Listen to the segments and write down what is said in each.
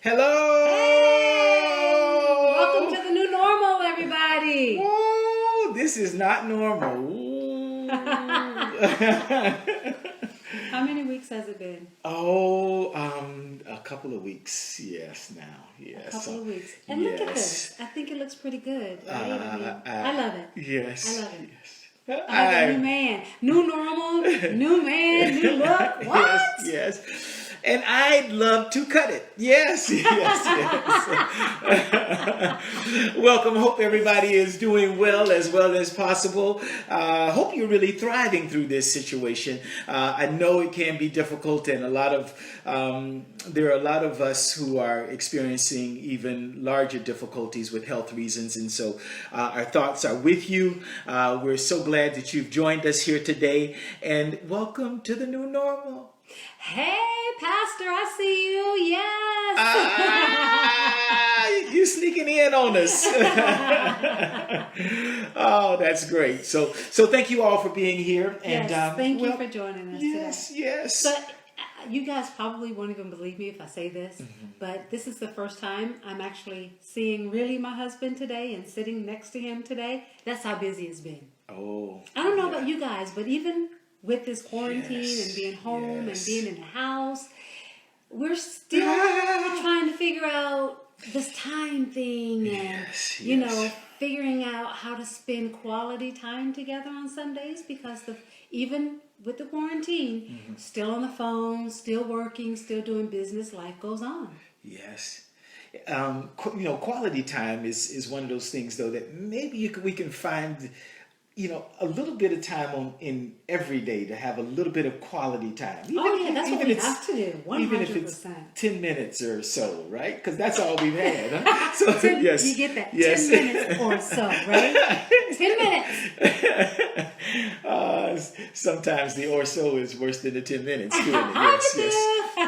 Hello! Hey! Welcome to the new normal, everybody! Whoa! This is not normal. How many weeks has it been? A couple of weeks. Yes, now. Yes. A couple of weeks. And look at this. I think it looks pretty good, right? I love it. Yes. I love it. Yes. I have a new man. New normal, new man, new look. What? Yes. And I'd love to cut it. Yes, yes, yes. Welcome. Hope everybody is doing well as possible. Hope you're really thriving through this situation. I know it can be difficult, and there are a lot of us who are experiencing even larger difficulties with health reasons, and so our thoughts are with you. We're so glad that you've joined us here today, and welcome to the new normal. Hey, Pastor, I see you. Yes. You sneaking in on us. Oh, that's great. So thank you all for being here. And yes, thank you for joining us today. Yes. So, you guys probably won't even believe me if I say this, but this is the first time I'm actually seeing really my husband today and sitting next to him today. That's how busy it's been. Oh. I don't know about you guys, but even with this quarantine and being home and being in the house, we're still trying to figure out this time thing and, you know, figuring out how to spend quality time together on Sundays because even with the quarantine, still on the phone, still working, still doing business, life goes on. Yes. Quality time is one of those things, though, that maybe we can find a little bit of time in every day to have a little bit of quality time. That's what we have to do. 100%. Even if it's 10 minutes or so, right? Because that's all we've had. Huh? So, yes. You get that. Yes. 10 minutes or so, right? 10 minutes. Sometimes the or so is worse than the 10 minutes. Yes.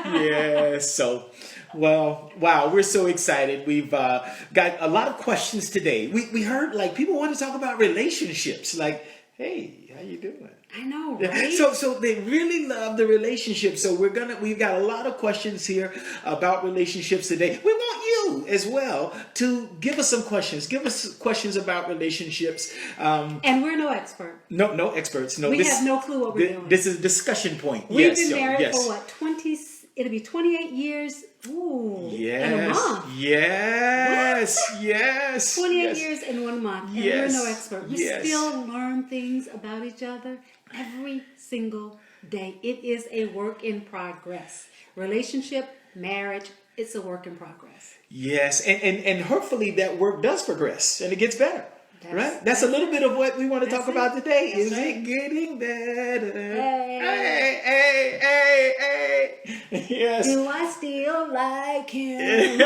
Yes. So, well, wow, we're so excited. We've got a lot of questions today. We heard people want to talk about relationships. Like, hey, how you doing? I know, right? So they really love the relationship. So we've got a lot of questions here about relationships today. We want you as well to give us some questions. Give us questions about relationships. And we're no expert. No experts. No, we have no clue what we're doing. This is a discussion point. We've been married for what, it'll be 28 years. Ooh, yes, in a month. Yes, what? Yes. 28 years in 1 month. And we're no expert. We still learn things about each other every single day. It is a work in progress. Relationship, marriage, it's a work in progress. Yes, and hopefully that work does progress and it gets better. That's a little bit of what we want to talk about today. Is it getting better? Hey. Yes. Do I still like him?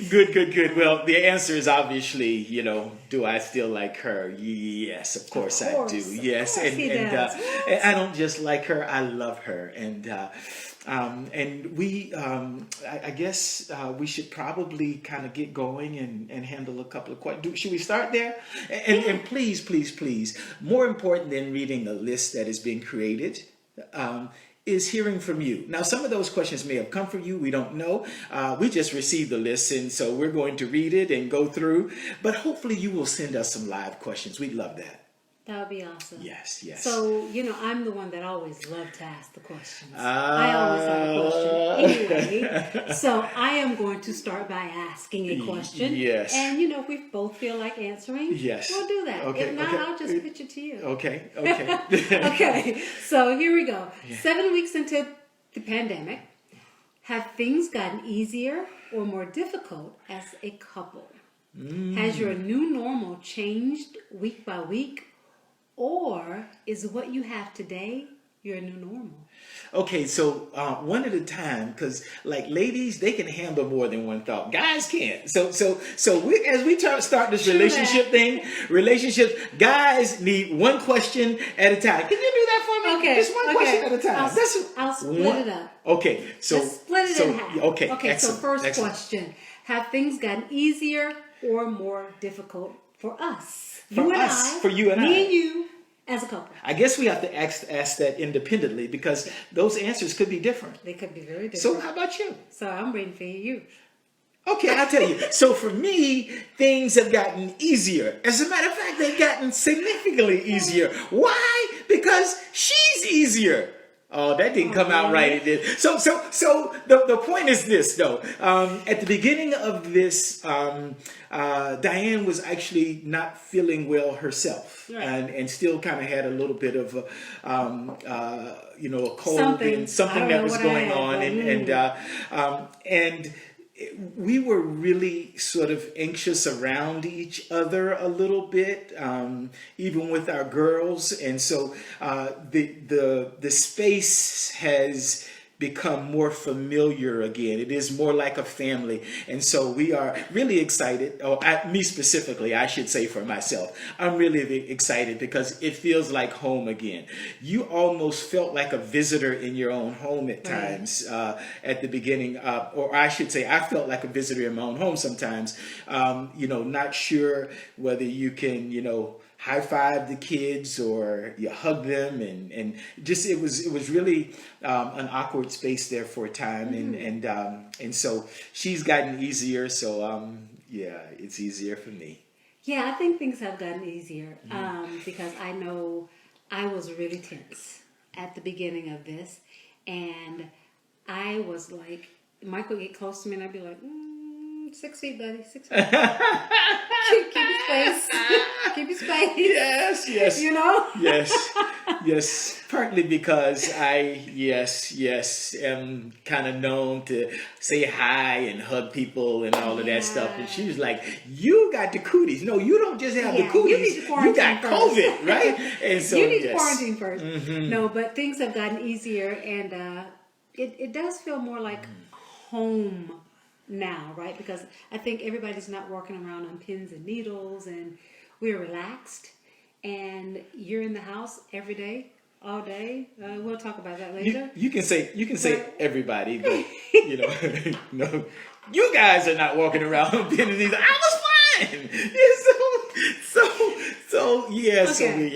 Good. Well, the answer is obviously, do I still like her? Yes, of course I do. Yes, and I don't just like her, I love her. And we, I guess we should probably kind of get going and handle a couple of questions. Should we start there? And please, more important than reading a list that is being created, is hearing from you. Now, some of those questions may have come from you. We don't know. We just received the list, and so we're going to read it and go through. But hopefully you will send us some live questions. We'd love that. That would be awesome. Yes. So, I'm the one that always love to ask the questions. I always have a question anyway. So I am going to start by asking a question. Yes. And, if we both feel like answering, we'll do that. Okay. If not, I'll just pitch it to you. Okay. Okay. So here we go. Yeah. 7 weeks into the pandemic, have things gotten easier or more difficult as a couple? Has your new normal changed week by week? Or is what you have today your new normal? Okay, so one at a time, because ladies, they can handle more than one thought. Guys can't. So as we start this relationships, guys need one question at a time. Can you do that for me? Okay. Just one question at a time. I'll split it up. Okay, so let's split it in half. Okay. Excellent. So first question: have things gotten easier or more difficult for us? For you and I. Me and you. As a couple. I guess we have to ask that independently because those answers could be different. They could be very different. So how about you? So I'm waiting for you. Okay, I'll tell you. So for me, things have gotten easier. As a matter of fact, they've gotten significantly easier. Why? Because she's easier. Oh, that didn't come out right. It did. So the point is this, though. At the beginning of this, Diane was actually not feeling well herself, right. and still kind of had a little bit of a cold and something that was going on, and we were really sort of anxious around each other a little bit, even with our girls, and so the space has become more familiar again. It is more like a family, and so we are really excited. Me specifically, I should say for myself, I'm really excited because it feels like home again. You almost felt like a visitor in your own home at times at the beginning, or I should say, I felt like a visitor in my own home sometimes. Not sure whether you can, high five the kids or you hug them, and just it was really an awkward space there for a time, and so she's gotten easier, so it's easier for me. Yeah, I think things have gotten easier because I know I was really tense at the beginning of this, and I was like, Michael would get close to me and I'd be like, 6 feet, buddy, 6 feet. Keep your space. Keep your space. Yes. Yes. Partly because I am kind of known to say hi and hug people and all of that stuff. And she was like, "You got the cooties. No, you don't just have the cooties. You got COVID, right?" And so you need to quarantine first. Mm-hmm. No, but things have gotten easier, and it does feel more like home now, right? Because I think everybody's not walking around on pins and needles, and we're relaxed, and you're in the house every day, all day. We'll talk about that later. You can say everybody, but no, you guys are not walking around on pins and needles. I was fine.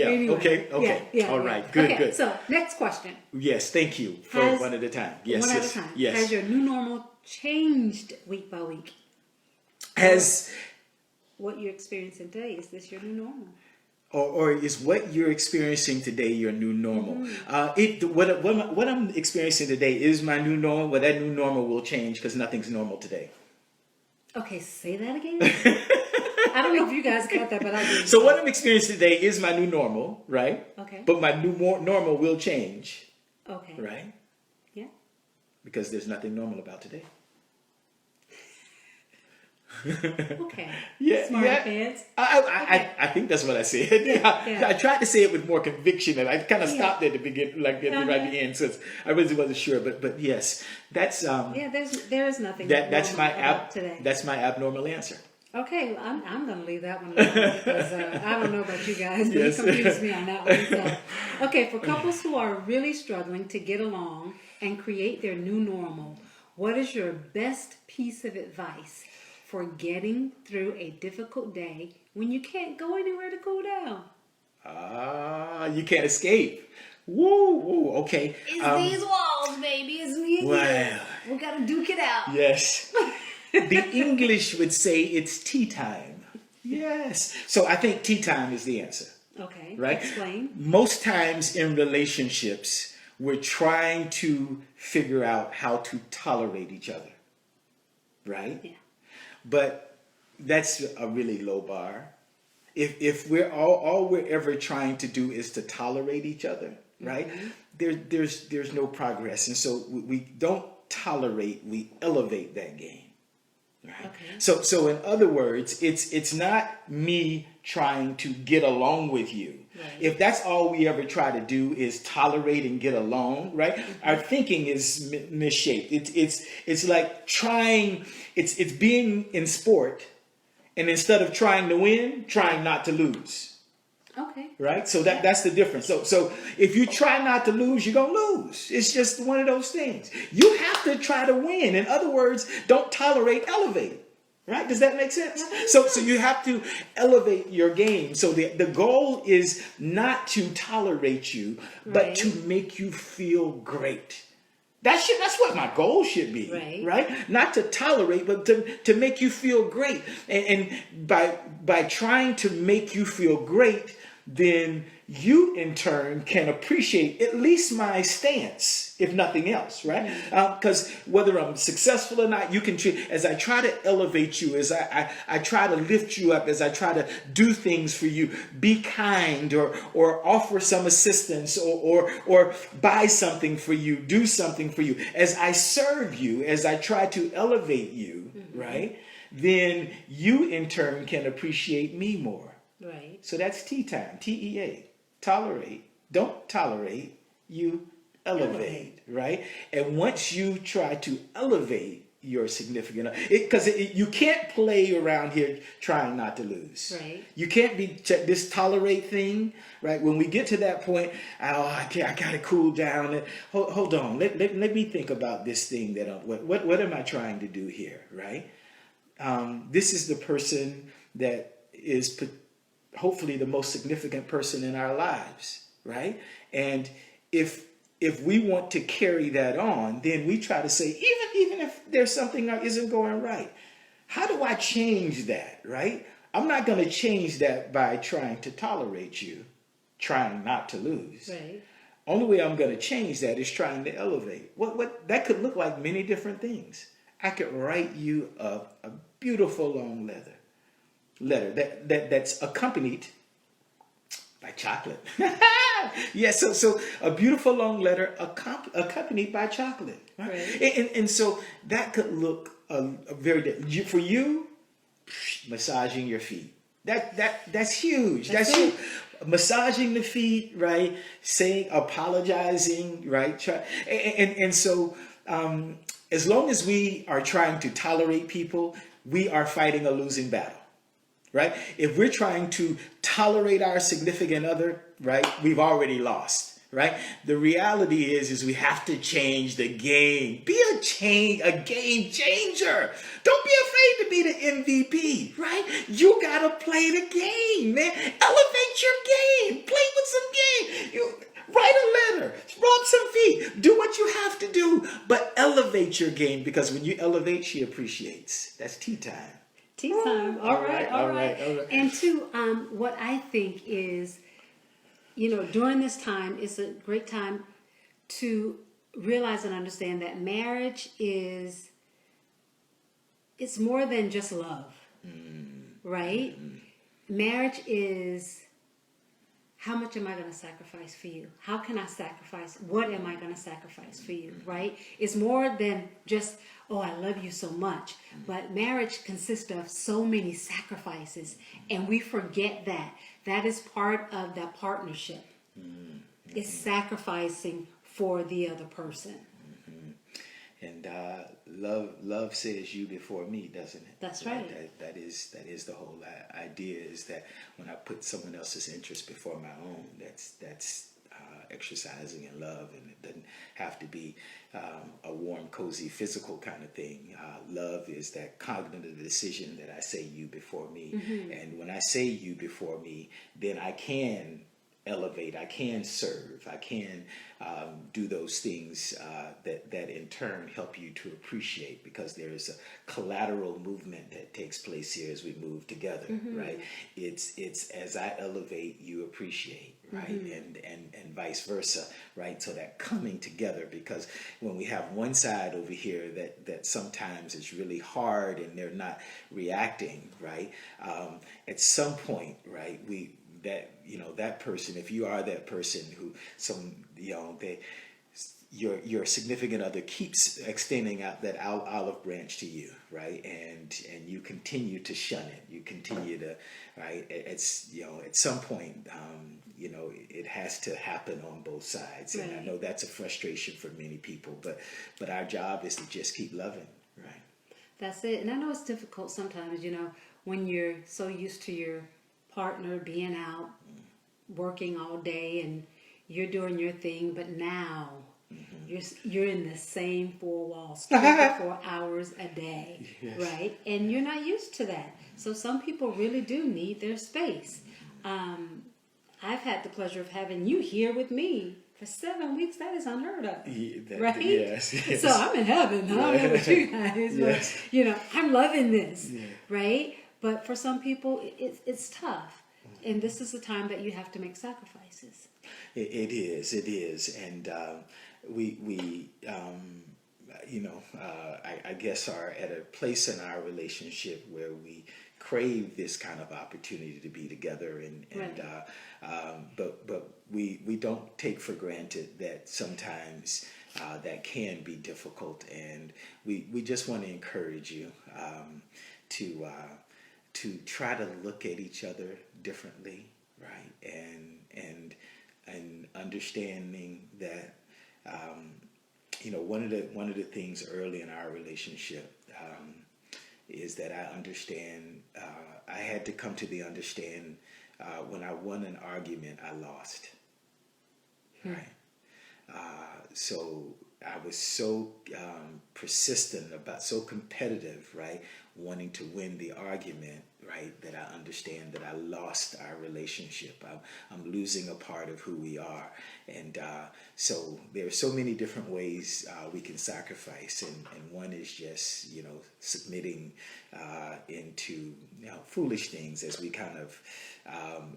Anyway, okay. All right, good. So next question. Yes, thank you for one at a time. Yes. Has your new normal changed week by week? Has what you're experiencing today, is this your new normal? Or is what you're experiencing today your new normal? What I'm experiencing today is my new normal, but that new normal will change because nothing's normal today. Okay, say that again. I don't know if you guys got that, but I did. So what I'm experiencing today is my new normal, right? Okay. But my new normal will change. Okay. Right? Yeah. Because there's nothing normal about today. Okay. Yeah. Smart fans. I think that's what I said. Yeah. I tried to say it with more conviction, and I kind of stopped at the beginning, like at the end, since I really wasn't sure. But yes, that's there is nothing. That's my today. That's my abnormal answer. Okay, well, I'm going to leave that one alone because I don't know about you guys, but you confused me on that one. So. Okay, for couples who are really struggling to get along and create their new normal, what is your best piece of advice for getting through a difficult day when you can't go anywhere to cool down? You can't escape. Woo, okay. It's these walls, baby. It's me and you. We got to duke it out. Yes. The English would say it's tea time. Yes. So I think tea time is the answer. Okay. Right? Explain. Most times in relationships, we're trying to figure out how to tolerate each other. Right? Yeah. But that's a really low bar. If we're all we're ever trying to do is to tolerate each other, right? Mm-hmm. There's no progress. And so we don't tolerate, we elevate that game. Right. Okay. So in other words, it's not me trying to get along with you. Right. If that's all we ever try to do is tolerate and get along, right? Mm-hmm. Our thinking is misshaped. It's like trying. It's being in sport, and instead of trying to win, trying not to lose. Okay. Right? So that's the difference. So if you try not to lose, you're going to lose. It's just one of those things. You have to try to win. In other words, don't tolerate, elevate. Right? Does that make sense? So you have to elevate your game. So the goal is not to tolerate you, but to make you feel great. That's what my goal should be, right? Not to tolerate, but to make you feel great. And by trying to make you feel great, then you in turn can appreciate at least my stance, if nothing else, right? Because whether I'm successful or not, you can treat, as I try to elevate you, as I try to lift you up, as I try to do things for you, be kind or offer some assistance or buy something for you, do something for you. As I serve you, as I try to elevate you, right? Then you in turn can appreciate me more. Right. So that's T time, TEA. Tolerate. Don't tolerate, you elevate, right? And once you try to elevate your significant, because you can't play around here trying not to lose. Right. You can't be this tolerate thing, right? When we get to that point, I got to cool down. Hold on. Let me think about this thing what am I trying to do here, right? This is the person that is hopefully the most significant person in our lives, right? And if we want to carry that on, then we try to say, even if there's something that isn't going right, how do I change that, right? I'm not going to change that by trying to tolerate you, trying not to lose. Right. Only way I'm going to change that is trying to elevate. What that could look like many different things. I could write you a beautiful long letter that's accompanied by chocolate. Yes, so a beautiful long letter accompanied by chocolate. Right? And so that could look very for you, massaging your feet. That's huge. That's huge. Massaging the feet, right? Apologizing, right? And so as long as we are trying to tolerate people, we are fighting a losing battle. Right? If we're trying to tolerate our significant other, right, we've already lost, right? The reality is we have to change the game. Be a game changer. Don't be afraid to be the MVP, right? You gotta play the game, man. Elevate your game. Play with some game. Write a letter. Rub some feet. Do what you have to do, but elevate your game, because when you elevate, she appreciates. That's tea time. Tea time. All right. And what I think is, during this time, it's a great time to realize and understand that marriage it's more than just love, right? Marriage is, how much am I going to sacrifice for you? How can I sacrifice? What am I going to sacrifice for you, right? It's more than just, oh, I love you so much. But marriage consists of so many sacrifices, and we forget that. That is part of that partnership. It's sacrificing for the other person. And love says you before me, doesn't it? That's right. That is the whole idea, is that when I put someone else's interest before my own, that's exercising in love, and it doesn't have to be a warm, cozy, physical kind of thing. Love is that cognitive decision that I say you before me, and when I say you before me, then I can elevate, I can serve, I can do those things that in turn help you to appreciate, because there is a collateral movement that takes place here as we move together, right? It's as I elevate, you appreciate, right? And vice versa, right? So that coming together, because when we have one side over here that sometimes is really hard and they're not reacting, right? At some point, right, that person, if you are that person who your significant other keeps extending out that olive branch to you, right, and you continue to shun it, you continue to, right, it's at some point it has to happen on both sides, right. And I know that's a frustration for many people, but our job is to just keep loving, right? That's it. And I know it's difficult sometimes, when you're so used to your partner being out working all day and you're doing your thing, but now you're in the same four walls 24 hours a day, yes. right? And you're not used to that. So some people really do need their space. I've had the pleasure of having you here with me for 7 weeks. That is unheard of, right? Yes, yes. So I'm in heaven. I don't know about you guys, yes. but I'm loving this, Yeah. right? But for some people, it's tough, and this is the time that you have to make sacrifices. It is, and we I guess are at a place in our relationship where we crave this kind of opportunity to be together, and right. but we don't take for granted that sometimes that can be difficult, and we just want to encourage you to try to look at each other differently, right? And understanding that one of the things early in our relationship is that I had to come to the understand when I won an argument, I lost, right? So I was so persistent so competitive, right? Wanting to win the argument, right? That I understand that I lost our relationship. I'm losing a part of who we are. And so there are so many different ways we can sacrifice. And one is just, submitting into foolish things as we kind of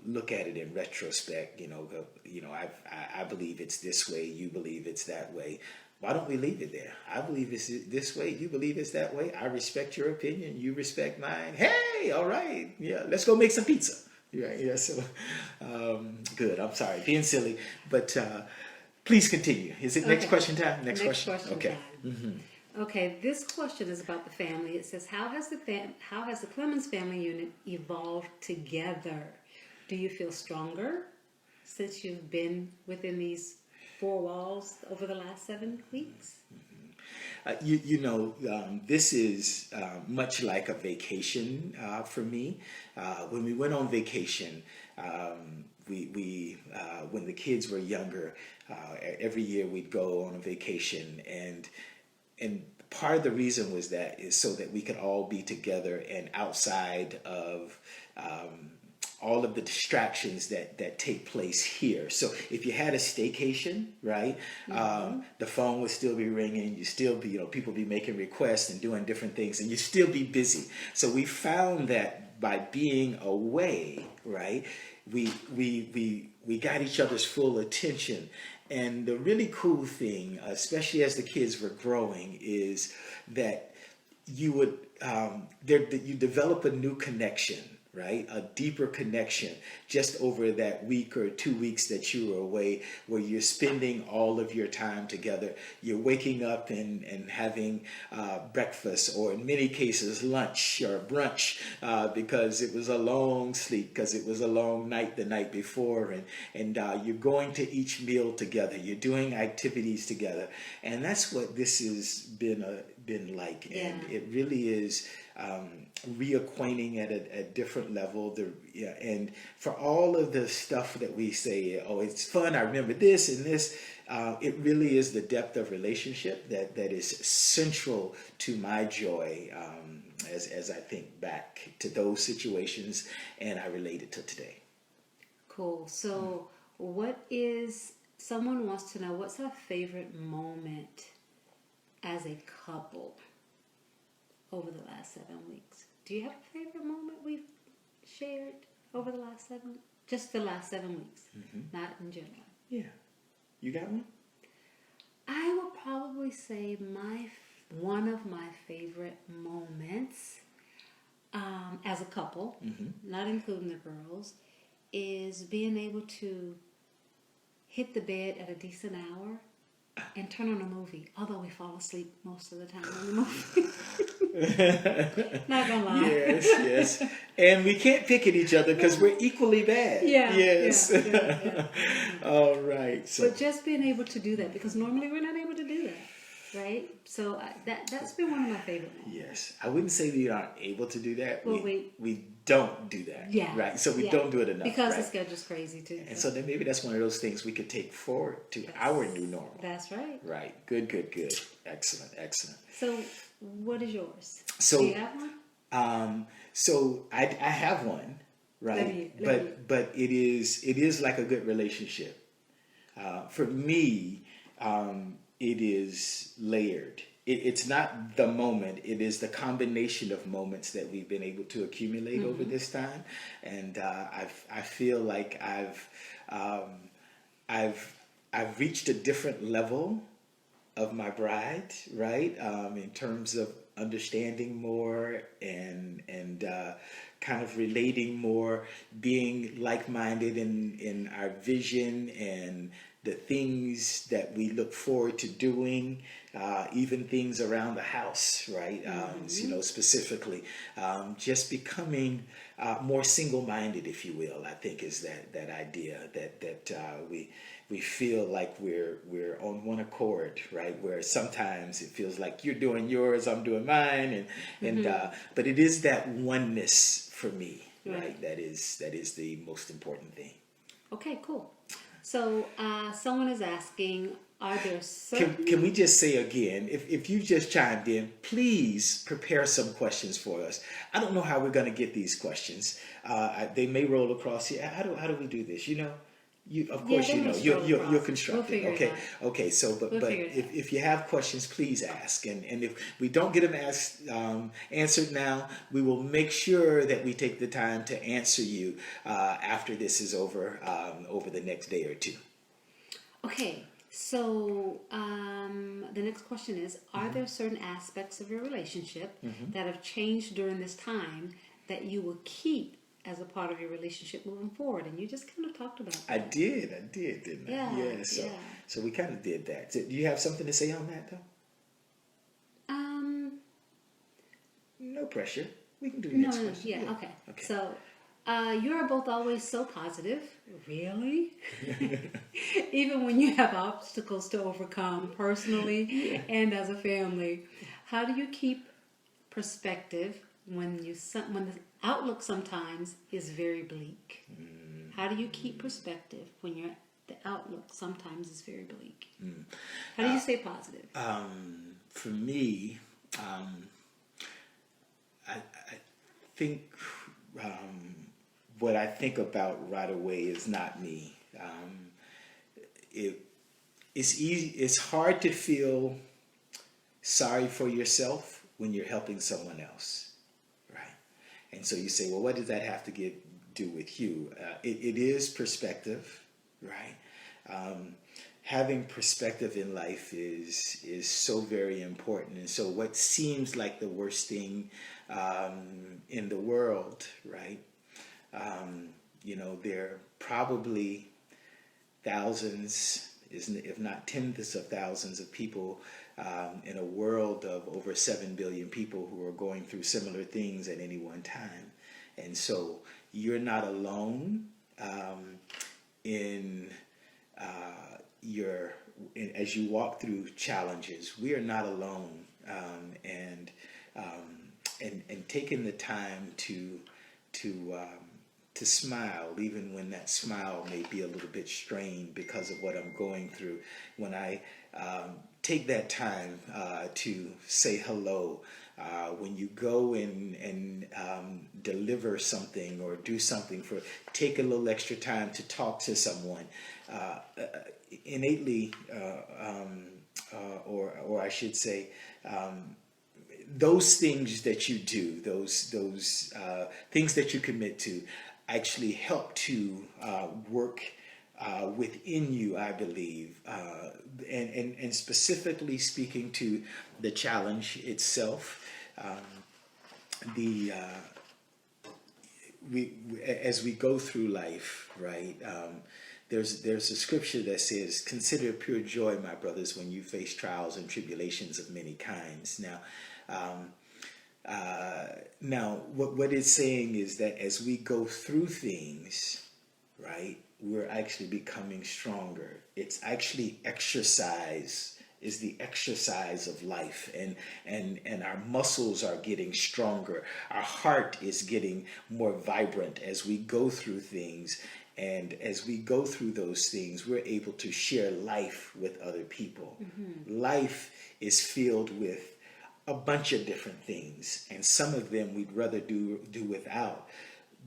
look at it in retrospect. I believe it's this way, you believe it's that way. Why don't we leave it there? I believe it's this way. You believe it's that way. I respect your opinion. You respect mine. Hey, all right. Yeah, let's go make some pizza. Yeah, yeah. So, good. I'm sorry, being silly, but please continue. Is it next question time? Next question. Okay. Time. Mm-hmm. Okay. This question is about the family. It says, how has the Clemons family unit evolved together? Do you feel stronger since you've been within these four walls over the last 7 weeks? This is much like a vacation for me. When we went on vacation, we when the kids were younger, every year we'd go on a vacation, and part of the reason was that is so that we could all be together and outside of all of the distractions that take place here. So if you had a staycation, right, the phone would still be ringing. You still be, people be making requests and doing different things, and you still be busy. So we found that by being away, right, we got each other's full attention. And the really cool thing, especially as the kids were growing, is that you would you develop a new connection, right? A deeper connection just over that week or 2 weeks that you were away, where you're spending all of your time together. You're waking up and having breakfast, or in many cases lunch or brunch, because it was a long sleep, because it was a long night the night before, and you're going to each meal together. You're doing activities together, and that's what this has been like. Yeah. And it really is reacquainting at a different level. And for all of the stuff that we say, oh, it's fun, I remember this and this, it really is the depth of relationship that is central to my joy as I think back to those situations and I relate it to today. Cool. So someone wants to know, what's our favorite moment as a couple over the last 7 weeks? Do you have a favorite moment we've shared over the last just the last 7 weeks, not in general? Yeah. You got one? I would probably say one of my favorite moments as a couple, not including the girls, is being able to hit the bed at a decent hour and turn on a movie, although we fall asleep most of the time on the movie. Not gonna lie. Yes. And we can't pick at each other because we're equally bad. Yeah. Yes. Yeah. All right. So. But just being able to do that, because normally we're not able to do that, right? So that's been one of my favorite moments. Yes. I wouldn't say we aren't able to do that. Well, we don't do that. Yeah. Right. So we don't do it enough. Because right? the schedule's crazy too. And so then maybe that's one of those things we could take forward to our new normal. That's right. Right. Good, good, good. Excellent, excellent. So what is yours? So, do you have one? So I have one, right? But it is like a good relationship. For me, it is layered. It's not the moment. It is the combination of moments that we've been able to accumulate over this time, and I feel like I've reached a different level of my bride, right? In terms of understanding more and kind of relating more, being like-minded in our vision and the things that we look forward to doing, even things around the house, right? Specifically, just becoming more single-minded, if you will. I think is that idea that we feel like we're on one accord, right? Where sometimes it feels like you're doing yours, I'm doing mine, and but it is that oneness for me, right? That is the most important thing. Okay, cool. So someone is asking, are there certain... Can we just say again, if you just chimed in, please prepare some questions for us. I don't know how we're going to get these questions. They may roll across here. How do we do this? Of course you're constructing. Okay. So but if you have questions, please ask. And if we don't get them answered now, we will make sure that we take the time to answer you after this is over the next day or two. Okay. So the next question is, are there certain aspects of your relationship that have changed during this time that you will keep as a part of your relationship moving forward? And you just kind of talked about that. I did, didn't I? Yeah. So we kind of did that. So do you have something to say on that, though? No pressure. We can do the next question. Yeah, okay. So you are both always so positive. Really? Even when you have obstacles to overcome personally and as a family. How do you keep perspective when the outlook sometimes is very bleak? How do you keep perspective when the outlook sometimes is very bleak? How do you stay positive? For me, I think what I think about right away is not me. It's easy. It's hard to feel sorry for yourself when you're helping someone else, right? And so you say, well, what does that have to do with you? It is perspective, right? Having perspective in life is so very important. And so what seems like the worst thing in the world, right? There are probably thousands, if not tens of thousands of people in a world of over 7 billion people who are going through similar things at any one time. And so you're not alone as you walk through challenges. We are not alone, and taking the time to smile, even when that smile may be a little bit strained because of what I'm going through. When I take that time to say hello, when you go and deliver something or do something, take a little extra time to talk to someone, innately, or I should say, those things that you do, those things that you commit to, actually help to work within you, I believe, and specifically speaking to the challenge itself. As we go through life, right? There's a scripture that says, "Consider it pure joy, my brothers, when you face trials and tribulations of many kinds." Now, what it's saying is that as we go through things, right, we're actually becoming stronger. It's actually exercise is the exercise of life, and our muscles are getting stronger. Our heart is getting more vibrant as we go through things. And as we go through those things, we're able to share life with other people. Life is filled with a bunch of different things, and some of them we'd rather do without.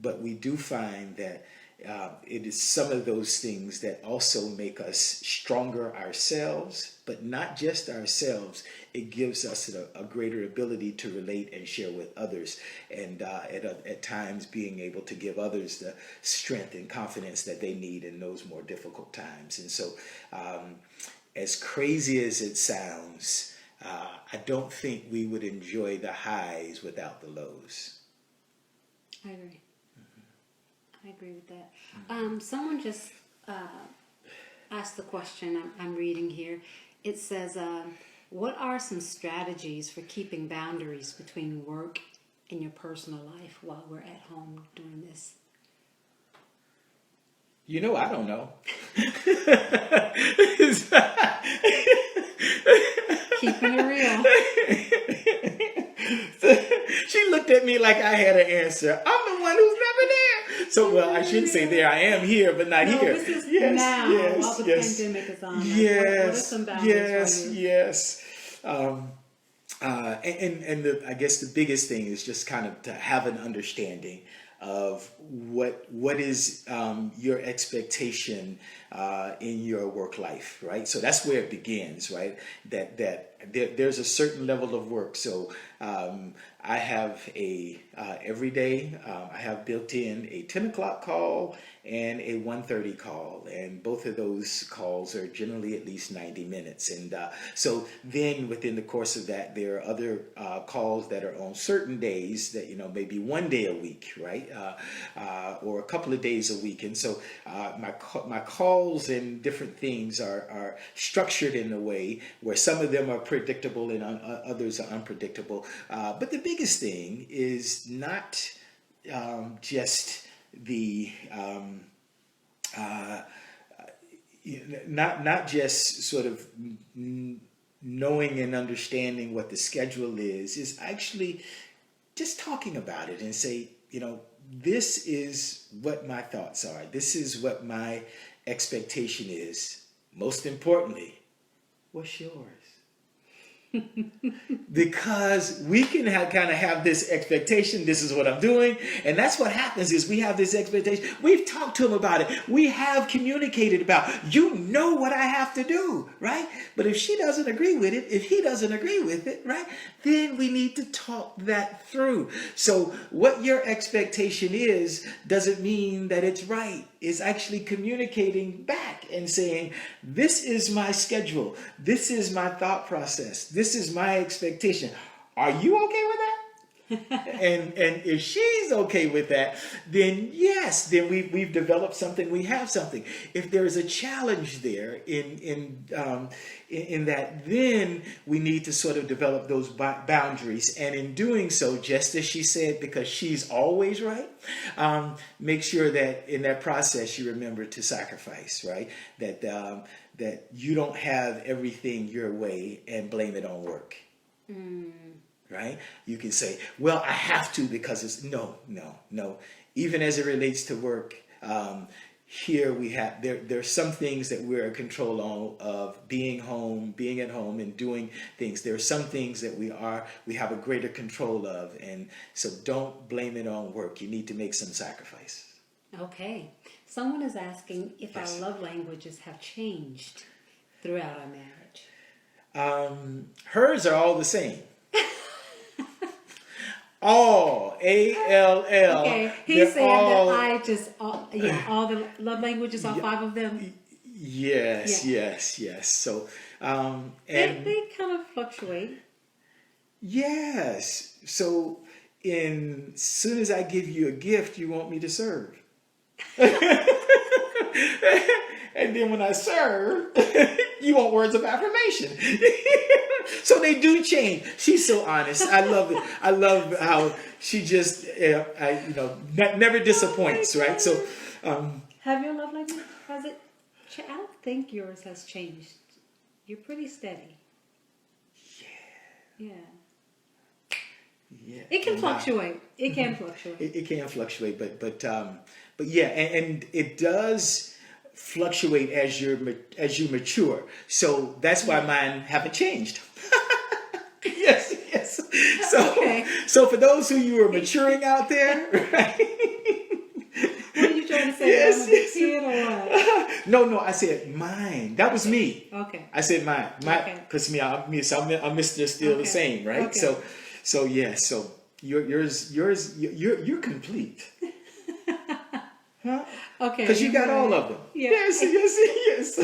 But we do find that it is some of those things that also make us stronger ourselves, but not just ourselves. It gives us a greater ability to relate and share with others, and at times being able to give others the strength and confidence that they need in those more difficult times. And so, as crazy as it sounds, I don't think we would enjoy the highs without the lows. I agree. I agree with that. Someone just asked the question I'm reading here. It says, what are some strategies for keeping boundaries between work and your personal life while we're at home doing this? You know, I don't know. Keeping it real. She looked at me like I had an answer. I'm the one who's never there. So, well, I shouldn't say there. I am here, but not here. This is now while the pandemic is on. What are some boundaries for you? Yes. I guess the biggest thing is just kind of to have an understanding of what is your expectation in your work life, right? So that's where it begins, right? That there's a certain level of work. So I have every day I have built in a 10 o'clock call and a 1:30 call, and both of those calls are generally at least 90 minutes. And so then within the course of that, there are other calls that are on certain days that, maybe one day a week, right? Or a couple of days a week. And so my calls and different things are structured in a way where some of them are predictable and others are unpredictable. But the biggest thing is not just the not just sort of knowing and understanding what the schedule is actually just talking about it and say, this is what my thoughts are. This is what my expectation is. Most importantly, what's yours? Because we can kind of have this expectation, this is what I'm doing, and that's what happens is we have this expectation. We've talked to him about it. We have communicated about, what I have to do, right? But if she doesn't agree with it, if he doesn't agree with it, right, then we need to talk that through. So what your expectation is doesn't mean that it's right. It's actually communicating back and saying, this is my schedule. This is my thought process. This is my expectation. Are you okay with that? and if she's okay with that, then yes, then we've developed something. We have something. If there is a challenge there in that, then we need to sort of develop those boundaries. And in doing so, just as she said, because she's always right, make sure that in that process you remember to sacrifice, right? That you don't have everything your way and blame it on work. Right? You can say, well, I have to because it's no. Even as it relates to work, here we have there's some things that we're in control of being at home and doing things. There are some things that we have a greater control of, and so don't blame it on work. You need to make some sacrifice. Okay. Someone is asking if our love languages have changed throughout our marriage. Hers are all the same. All A-L-L. Okay, he's saying that all the love languages, all 5 of them. Yes. So, and they kind of fluctuate. Yes. So, as soon as I give you a gift, you want me to serve. And then when I serve, you want words of affirmation. So they do change. She's so honest. I love it. I love how she just, never disappoints, right? So, have your love language, I don't think yours has changed. You're pretty steady. Yeah. Yeah. It can fluctuate. It can fluctuate. It can fluctuate, but yeah, and it does fluctuate as you mature. So that's why mine haven't changed. Yes, yes. So, Okay. so for those who you are maturing out there, right? What are you trying to say? Yes, I'm a big kid or what? No, I said mine. That was me. Okay. I said mine. Okay. Because I'm Mr. Still the same, right? Okay. So yeah. So you're complete. Huh? Okay. Because you got all of them. Yeah. Yes.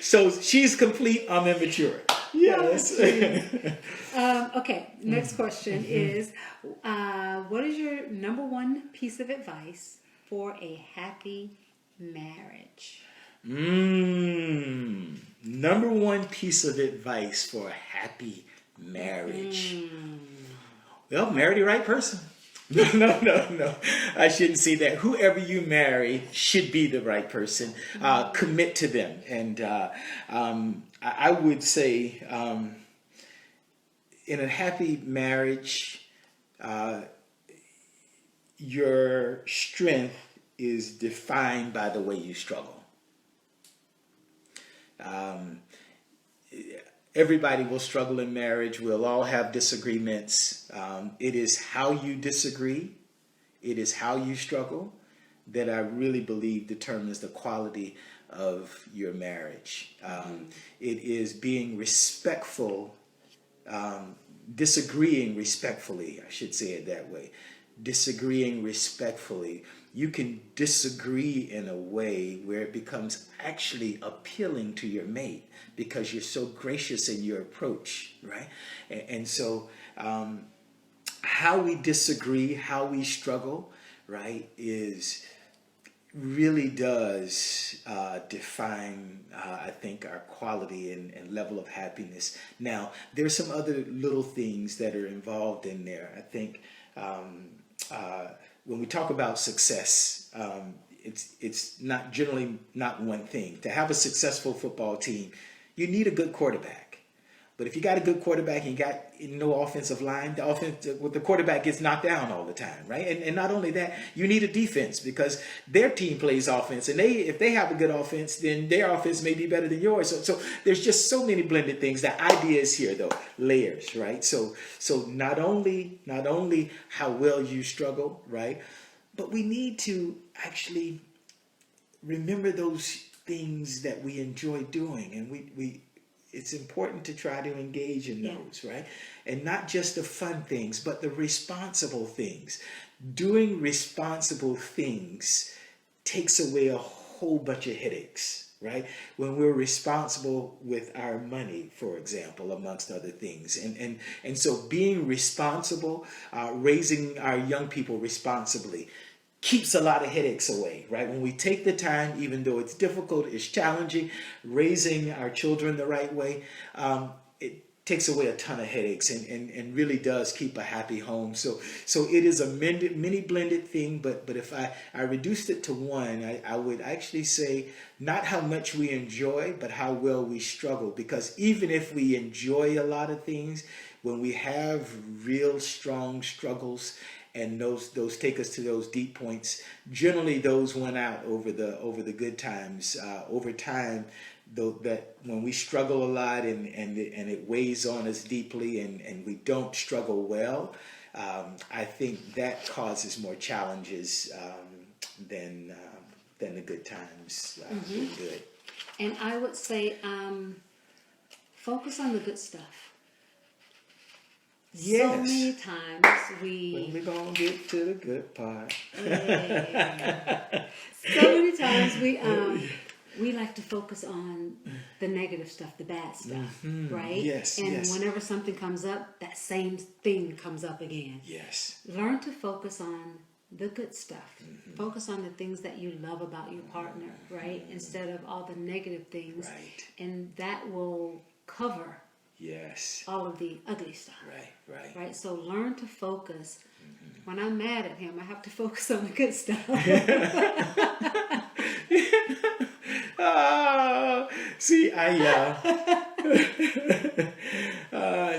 So she's complete. I'm immature. Yes. Okay. Next question is, what is your number one piece of advice for a happy marriage? Number one piece of advice for a happy marriage. Well, marry the right person. No. I shouldn't say that. Whoever you marry should be the right person. Commit to them. And I would say in a happy marriage, your strength is defined by the way you struggle. Everybody will struggle in marriage. We'll all have disagreements. It is how you disagree, it is how you struggle that I really believe determines the quality of your marriage. It is being respectful, disagreeing respectfully, I should say it that way. Disagreeing respectfully. You can disagree in a way where it becomes actually appealing to your mate because you're so gracious in your approach, right? And so how we disagree, how we struggle, right, really does define, I think, our quality and level of happiness. Now, there's some other little things that are involved in there. I think when we talk about success, it's not generally not one thing. To have a successful football team, you need a good quarterback. But if you got a good quarterback and you got no offensive line, the quarterback gets knocked down all the time, right? And not only that, you need a defense because their team plays offense, and if they have a good offense, then their offense may be better than yours. So there's just so many blended things. The idea is here, though, layers, right? So not only how well you struggle, right, but we need to actually remember those things that we enjoy doing, and it's important to try to engage in those, right? And not just the fun things, but the responsible things. Doing responsible things takes away a whole bunch of headaches, right? When we're responsible with our money, for example, amongst other things. And so being responsible, raising our young people responsibly, keeps a lot of headaches away, right? When we take the time, even though it's difficult, it's challenging, raising our children the right way, it takes away a ton of headaches and really does keep a happy home. So it is a many blended thing, but if I reduced it to one, I would actually say not how much we enjoy, but how well we struggle. Because even if we enjoy a lot of things, when we have real strong struggles, and those take us to those deep points. Generally, those went out over the good times. Over time, though, that when we struggle a lot and it weighs on us deeply, and we don't struggle well, I think that causes more challenges than the good times. Good. And I would say, focus on the good stuff. Yes. So many times When we gonna get to the good part. Yeah. So many times we like to focus on the negative stuff, the bad stuff, right? Yes. And whenever something comes up, that same thing comes up again. Yes. Learn to focus on the good stuff. Focus on the things that you love about your partner, right? Instead of all the negative things. Right. And that will cover all of the ugly stuff. Right. So learn to focus. When I'm mad at him, I have to focus on the good stuff.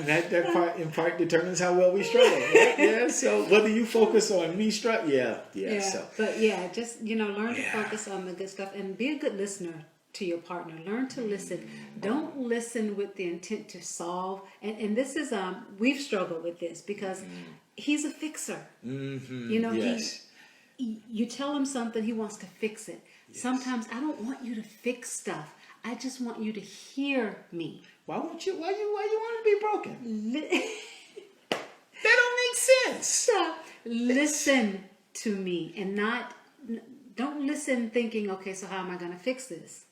that part in part determines how well we struggle. Right? Yeah. So whether you focus on me struggle, yeah. So, but just learn to focus on the good stuff and be a good listener to your partner. Learn to listen. Don't listen with the intent to solve. And this is we've struggled with this because he's a fixer. Mm-hmm. You tell him something, he wants to fix it. Yes. Sometimes I don't want you to fix stuff. I just want you to hear me. Why want to be broken? That don't make sense. So, listen to me and don't listen thinking, okay, so how am I going to fix this?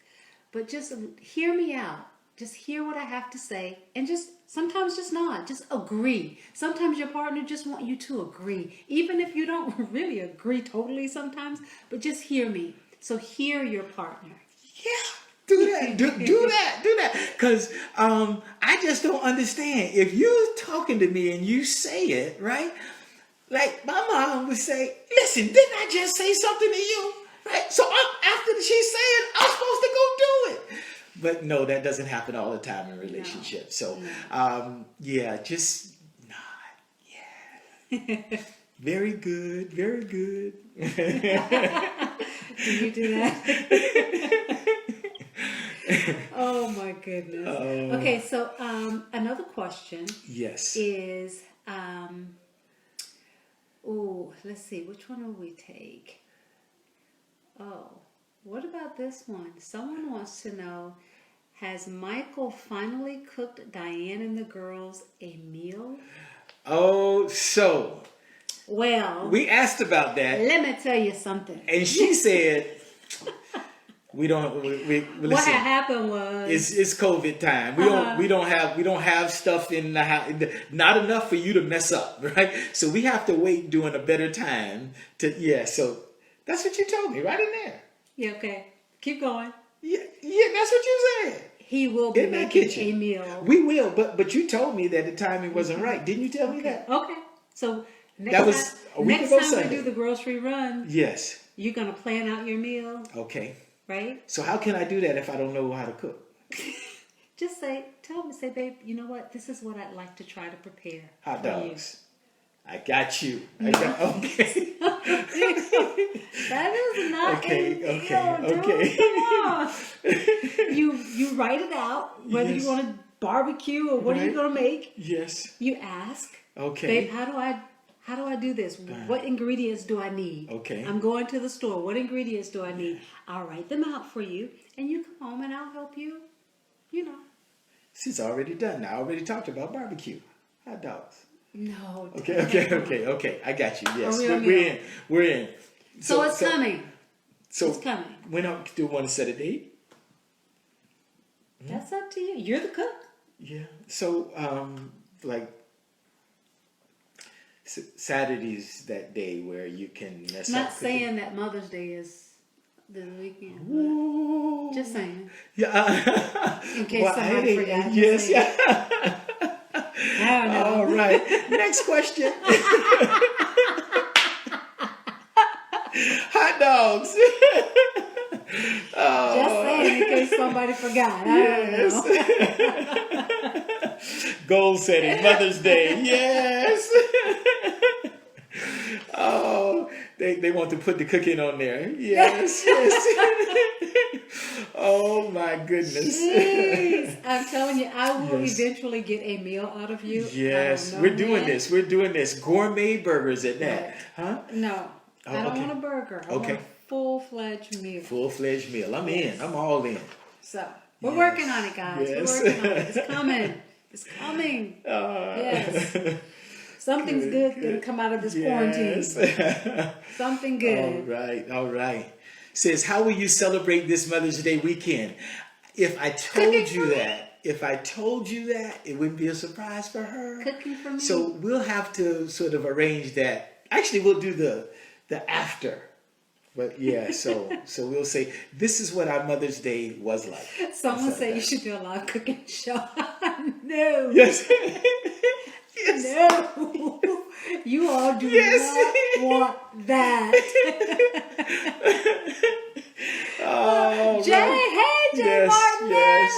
But just hear me out. Just hear what I have to say and sometimes just nod. Just agree. Sometimes your partner just want you to agree. Even if you don't really agree totally sometimes, but just hear me. So hear your partner. Yeah. Do that. Do that. Because I just don't understand. If you're talking to me and you say it, right? Like my mom would say, listen, didn't I just say something to you? Right? So after she said it, I'm supposed to go do it. But no, that doesn't happen all the time in relationships. No. So, just nod. Yeah. Very good. Very good. Do you do that? Oh my goodness. Okay, so another question. Yes. Is let's see, which one will we take? Oh, what about this one? Someone wants to know, has Michael finally cooked Diane and the girls a meal? Oh, so. Well, we asked about that. Let me tell you something. And she said, we listen, what had happened was it's COVID time. We don't have stuff in the house, not enough for you to mess up, right? So we have to wait during a better time to so that's what you told me right in there. Yeah, okay. Keep going. Yeah, that's what you said. He will be making a meal. We will, but you told me that the timing wasn't right. Didn't you tell me that? Okay. So next time we do the grocery run, yes, you're gonna plan out your meal. Okay. Right? So how can I do that if I don't know how to cook? Just tell me, babe, you know what? This is what I'd like to try to prepare. Hot dogs. I got you. Okay. That is not okay. Come on. You write it out, whether you want to barbecue or what are you going to make. Yes. You ask. Okay. Babe, how do I do this? What ingredients do I need? Okay. I'm going to the store. What ingredients do I need? I'll write them out for you, and you come home and I'll help you. She's already done now. I already talked about barbecue. Hot dogs. No. Okay. I got you. Yes. We're in. So it's coming. So it's coming. When do you want to set a date? That's up to you. You're the cook. Yeah. So Saturday's that day where you can mess up. Not saying that Mother's Day is this weekend. Just saying. Yeah. In case somebody forgot. Yes. Yeah. I don't know. All right. Next question. Hot dogs. Just saying in case somebody forgot. Yes. Goal setting, Mother's Day. Yes. Oh, they want to put the cooking on there. Yes. Oh my goodness. Jeez. I'm telling you, I will eventually get a meal out of you. Yes, we're doing this. We're doing this. Gourmet burgers at that. Huh? No. I don't want a burger. I want a full-fledged meal. Full-fledged meal. I'm in. I'm all in. So, we're working on it, guys. Yes. We're working on it. It's coming. It's coming. Yes. Something's good going to come out of this quarantine. Something good. All right. Says, how will you celebrate this Mother's Day weekend? If I told you that, it wouldn't be a surprise for her. Cooking for me. So we'll have to sort of arrange that. Actually, we'll do the after. But yeah, so we'll say, this is what our Mother's Day was like. Someone said you should do a live cooking show. No. Yes. Yes. No. You all do not want that. Oh, Jay, hey, Jay Martin,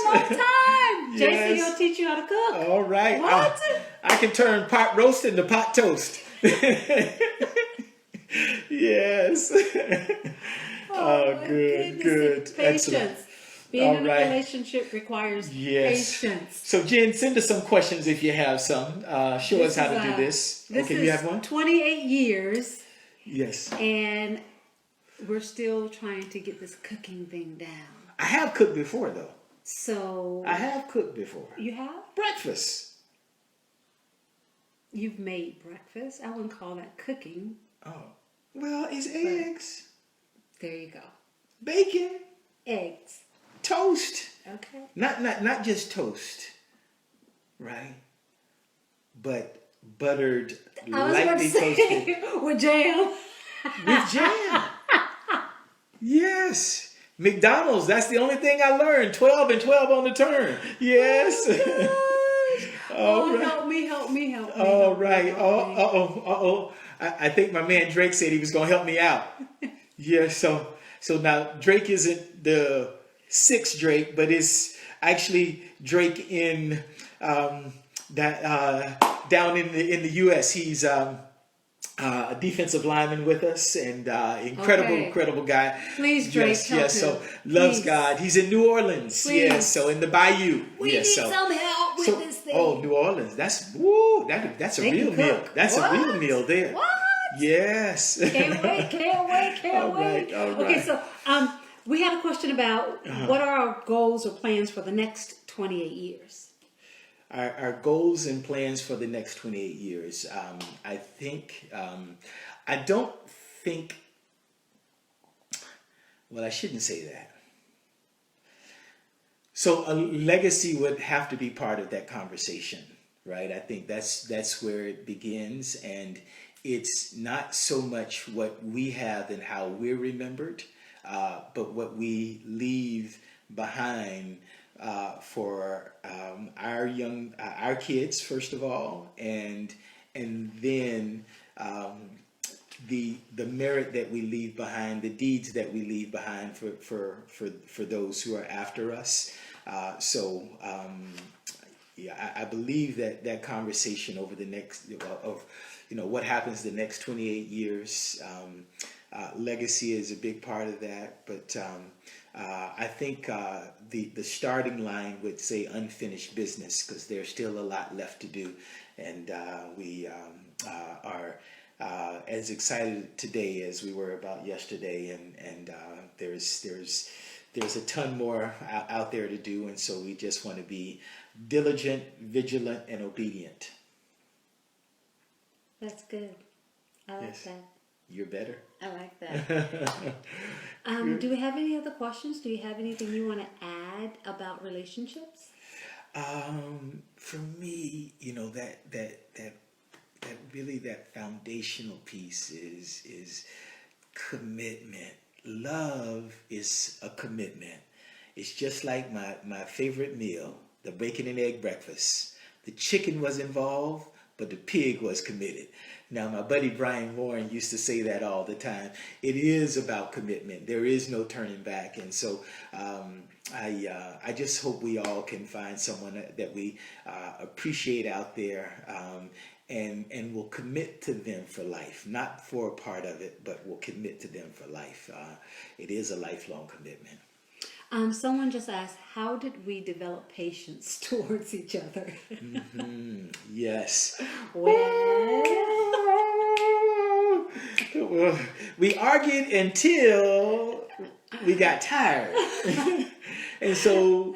long time. JC will teach you how to cook. All right. What? I can turn pot roast into pot toast. Yes. Good. Patience. Excellent. Being in a relationship requires patience. So, Jen, send us some questions if you have some. Show us how to do this. Okay, you have one? 28 years. Yes. And we're still trying to get this cooking thing down. I have cooked before, though. So. I have cooked before. You have? Breakfast. You've made breakfast. I wouldn't call that cooking. Oh. Well, it's eggs. There you go. Bacon. Eggs. Toast. Okay. Not just toast. Right? But buttered, lightly toasted. With jam. With jam. Yes. McDonald's, that's the only thing I learned. 12 and 12 on the turn. Yes. Oh, right. Help me. All right. I think my man Drake said he was going to help me out. Yeah, so now Drake isn't the 6th Drake, but it's actually Drake in down in the U.S. He's a defensive lineman with us, and incredible guy. Please, Drake, help him. So loves God. He's in New Orleans. Please. Yes, so in the Bayou. We need some help with this thing. Oh, New Orleans. That's a real meal. That's a real meal there. What? Yes. Can't wait. All right. Okay, so we had a question about what are our goals or plans for the next 28 years? Our goals and plans for the next 28 years. I shouldn't say that. So a legacy would have to be part of that conversation, right? I think that's where it begins, and it's not so much what we have and how we're remembered, but what we leave behind for our kids, first of all, and then the merit that we leave behind, the deeds that we leave behind for those who are after us. I believe that conversation over the next what happens the next 28 years. Legacy is a big part of that, but I think the starting line would say unfinished business, because there's still a lot left to do, and we are as excited today as we were about yesterday, and there's a ton more out there to do, and so we just want to be diligent, vigilant, and obedient. That's good. I like that. You're better. I like that. Do we have any other questions? Do you have anything you want to add about relationships? For me, that foundational piece is commitment. Love is a commitment. It's just like my favorite meal, the bacon and egg breakfast. The chicken was involved, but the pig was committed. Now, my buddy Brian Warren used to say that all the time. It is about commitment. There is no turning back. And so I just hope we all can find someone that we appreciate out there, and will commit to them for life. Not for a part of it, but will commit to them for life. It is a lifelong commitment. Someone just asked, how did we develop patience towards each other? Mm-hmm. Yes. Well, we argued until we got tired. And so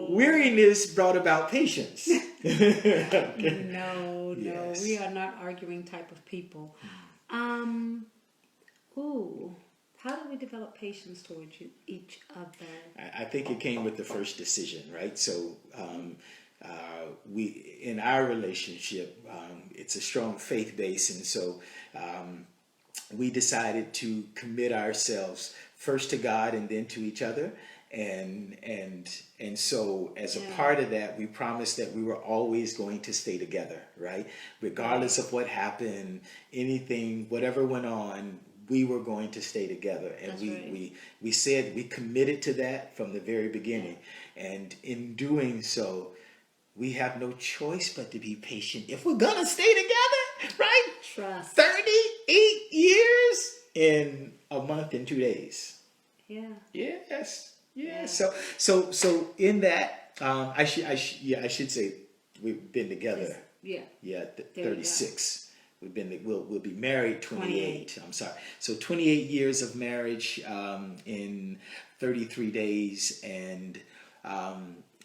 weariness brought about patience. Okay. No, yes. We are not arguing type of people. How do we develop patience towards each other? I think it came with the first decision, right? So we, in our relationship, it's a strong faith base, and so we decided to commit ourselves first to God and then to each other. And so as a part of that, we promised that we were always going to stay together, right? Regardless of what happened, anything, whatever went on, we were going to stay together, and That's we, right. we said we committed to that from the very beginning, and in doing so, we have no choice but to be patient if we're gonna stay together, right? Trust. 38 years in a month and 2 days. Yeah. Yes. Yeah. So in that, I should say we've been together. Yeah. Yeah, There you go. 36. We'll be married 28. I'm sorry. So 28 years of marriage in 33 days, and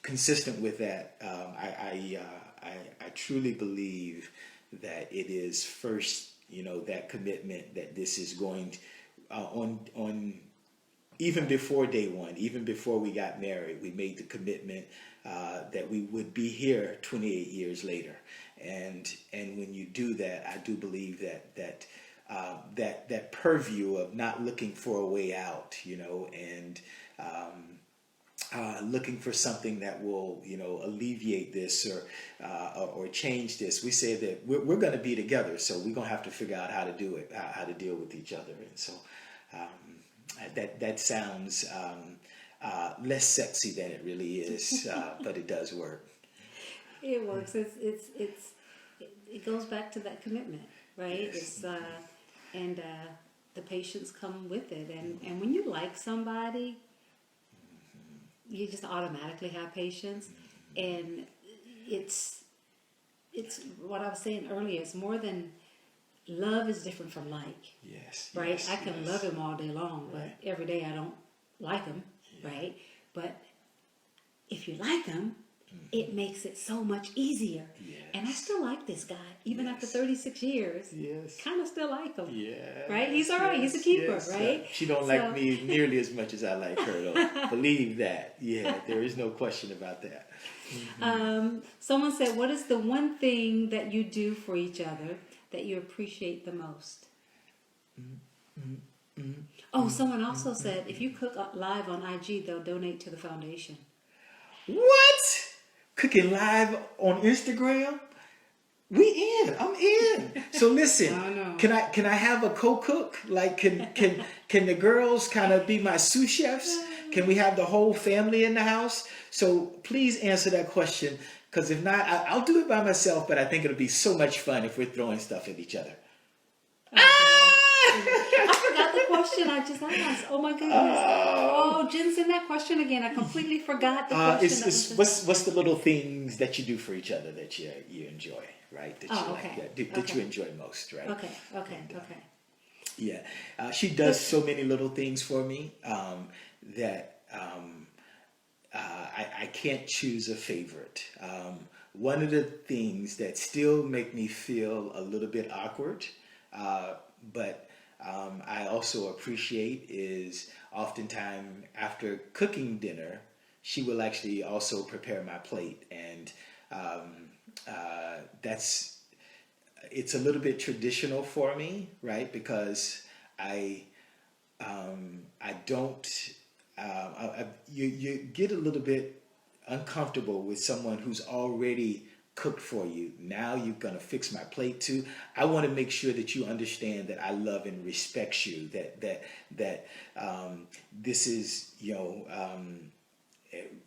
consistent with that, I truly believe that it is first, that commitment that this is going on. Even before day one, even before we got married, we made the commitment that we would be here 28 years later. And when you do that, I do believe that purview of not looking for a way out, and looking for something that will, alleviate this or change this. We say that we're going to be together, so we're going to have to figure out how to do it, how to deal with each other. And so that sounds less sexy than it really is, but it does work. It works. It goes back to that commitment, right? Yes. And the patience come with it. And when you like somebody, you just automatically have patience. And it's what I was saying earlier. It's more than love is different from like. Yes. Right? Yes, I can love him all day long, but Right. every day I don't like him, right? But if you like him, it makes it so much easier. Yes. And I still like this guy, even after Yes. 36 years. Yes. Kind of still like him. Yeah. Right? He's all right. He's a keeper, right? She don't like me nearly as much as I like her, though. Believe that. Yeah, there is no question about that. Someone said, what is the one thing that you do for each other that you appreciate the most? Oh, someone also said, if you cook live on IG, they'll donate to the foundation. What? Cooking live on Instagram? We in. I'm in. So listen, I know. can I have a co-cook? Like can the girls kind of be my sous chefs? Can we have the whole family in the house? So please answer that question, because if not, I'll do it by myself, but I think it'll be so much fun if we're throwing stuff at each other. I forgot the question I just asked. Oh my goodness. Oh, Jen, send that question again. I completely forgot the question. What's the little things that you do for each other that you enjoy, right? That you okay. like, that you enjoy most, right? Okay. Yeah, she does so many little things for me that I can't choose a favorite. One of the things that still make me feel a little bit awkward, but I also appreciate is oftentimes after cooking dinner, she will actually also prepare my plate, and it's a little bit traditional for me, right? Because you get a little bit uncomfortable with someone who's already cooked for you. Now you're gonna fix my plate too. I want to make sure that you understand that I love and respect you. That this is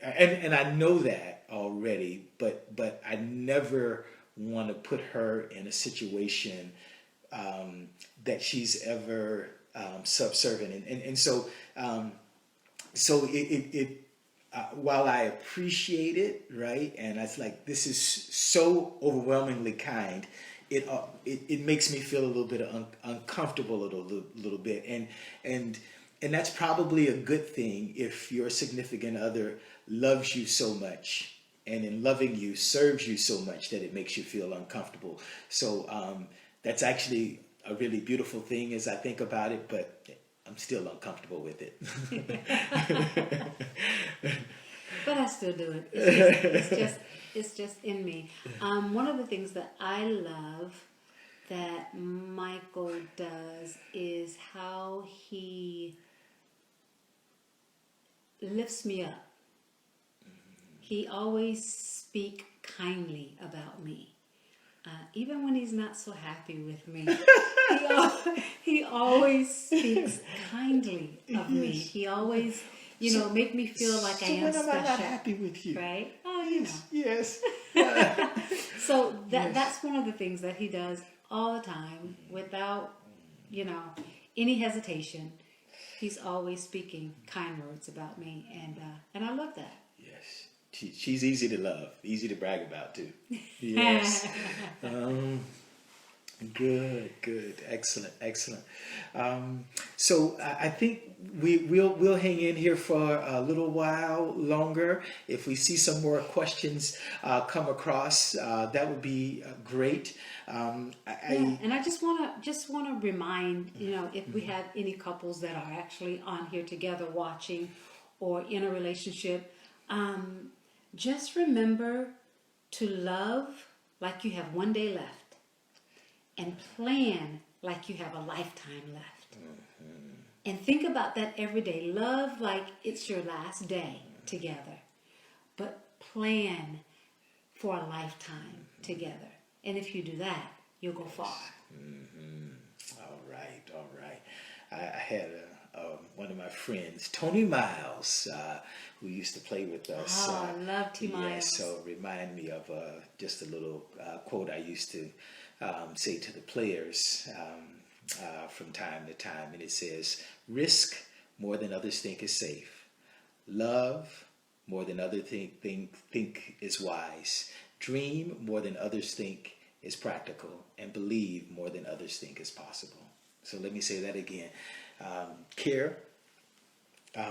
and I know that already. But I never want to put her in a situation that she's ever subservient, and so it while I appreciate it, right, and it's like this is so overwhelmingly kind, it makes me feel a little bit uncomfortable a little bit, and that's probably a good thing if your significant other loves you so much, and in loving you serves you so much that it makes you feel uncomfortable. So that's actually a really beautiful thing as I think about it, but I'm still uncomfortable with it. But I still do it. It's just in me. One of the things that I love that Michael does is how he lifts me up. He always speaks kindly about me. even when he's not so happy with me, he always speaks kindly of me. He always, make me feel like I am special. When am I not happy with you? Right? Oh, Yes. So that's one of the things that he does all the time without, any hesitation. He's always speaking kind words about me, and I love that. Yes. She's easy to love, easy to brag about too. Yes. Good. Excellent. So I think we'll hang in here for a little while longer. If we see some more questions come across, that would be great. And I just want to remind, if we have any couples that are actually on here together watching or in a relationship, just remember to love like you have one day left. And plan like you have a lifetime left. And think about that every day. Love like it's your last day together. But plan for a lifetime together. And if you do that, you'll go far. All right. I had one of my friends, Tony Miles, who used to play with us. Oh, I love T. Miles. Yeah, so remind me of just a little quote I used to say to the players from time to time, and it says, risk more than others think is safe, love more than others think is wise, dream more than others think is practical, and believe more than others think is possible. So let me say that again. Care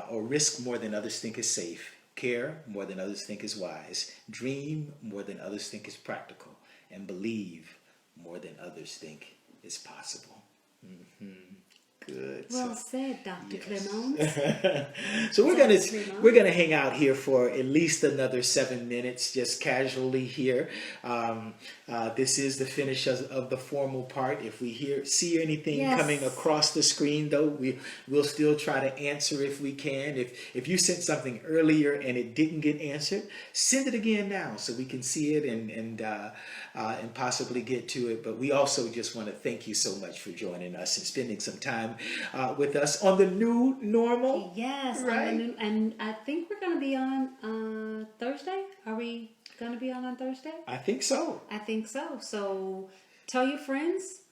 or risk more than others think is safe, care more than others think is wise, dream more than others think is practical, and believe more than others think is possible. Good. Well said, Dr. Clemons. So we're gonna hang out here for at least another 7 minutes, just casually here. This is the finish of the formal part. If we see anything coming across the screen, though, we'll still try to answer if we can. If you sent something earlier and it didn't get answered, send it again now so we can see it and possibly get to it. But we also just want to thank you so much for joining us and spending some time with us on the new normal. Yes, right? And I think we're going to be on Thursday. Are we going to be on Thursday? I think so. So tell your friends.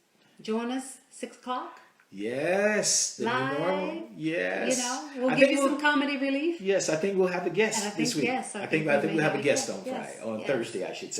Join us 6 o'clock. Yes, the live, new normal. Yes, we'll give you some comedy relief. Yes, I think we'll have a guest this week. Yes, I think we'll have a guest on Friday, on Thursday, I should say.